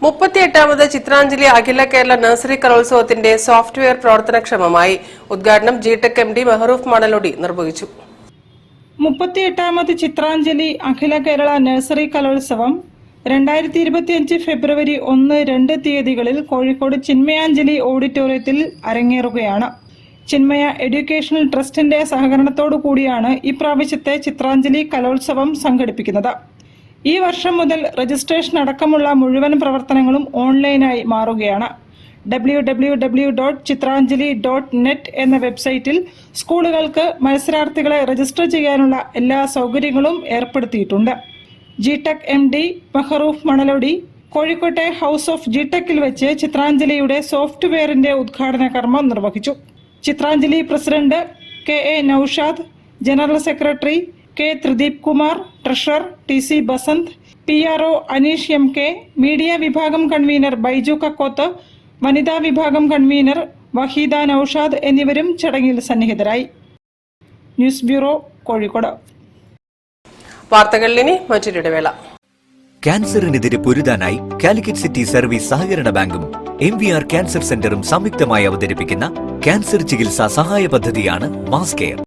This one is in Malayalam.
38ാമത് ചിത്രാഞ്ജലി അഖില കേരള നഴ്സറി കലോത്സവത്തിന്റെ സോഫ്റ്റ്വെയർ പ്രവർത്തനക്ഷമമായി. ഉദ്ഘാടനം ജിടെക് എംഡി മെഹറൂഫ് മണലൊടി നിർവഹിച്ചു. 38ാമത് ചിത്രാഞ്ജലി അഖില കേരള നഴ്സറി കലോത്സവം 2025 ഫെബ്രുവരി 1-2 തീയതികളിൽ കോഴിക്കോട് ചിന്മയാഞ്ജലി ഓഡിറ്റോറിയത്തിൽ അരങ്ങേറുകയാണ്. ചിന്മയ എഡ്യൂക്കേഷണൽ ട്രസ്റ്റിന്റെ സഹകരണത്തോടു കൂടിയാണ് ഇപ്രാവശ്യത്തെ ചിത്രാഞ്ജലി കലോത്സവം സംഘടിപ്പിക്കുന്നത്. ഈ വർഷം മുതൽ രജിസ്ട്രേഷൻ അടക്കമുള്ള മുഴുവൻ പ്രവർത്തനങ്ങളും ഓൺലൈനായി മാറുകയാണ്. www.chitranjali.net എന്ന വെബ്സൈറ്റിൽ സ്കൂളുകൾക്ക് മത്സരാർത്ഥികളെ രജിസ്റ്റർ ചെയ്യാനുള്ള എല്ലാ സൗകര്യങ്ങളും ഏർപ്പെടുത്തിയിട്ടുണ്ട്. ജിടെക് എംഡി മെഹറൂഫ് മണലൊടി കോഴിക്കോട്ടെ ഹൗസ് ഓഫ് ജിടെക്കിൽ വെച്ച് ചിത്രാഞ്ജലിയുടെ സോഫ്റ്റ്വെയറിന്റെ ഉദ്ഘാടന കർമ്മം നിർവഹിച്ചു. Chitranjali president K A. Naushad, general secretary K. Thrideep Kumar, treasurer T C. Basanth, PRO Aneesh M.K, media വിഭാഗം കൺവീനർ ബൈജു കക്കോത്ത്, വനിതാ വിഭാഗം കൺവീനർ വഹീദ നൌഷാദ് എന്നിവരും ചടങ്ങിൽ സന്നിഹിതരായി. News bureau, Kozhikode. വാർത്തകളിൽ ഇനി മറ്റൊരിടവേള. ക്യാൻസറിനെതിരെ പൊരുതാനായി കാലിക്കറ്റ് സിറ്റി സർവീസ് സഹകരണ ബാങ്കും MVR ക്യാൻസർ സെന്ററും സംയുക്തമായി അവതരിപ്പിക്കുന്ന ക്യാൻസർ ചികിത്സാ സഹായ പദ്ധതിയാണ് മാസ് കെയർ.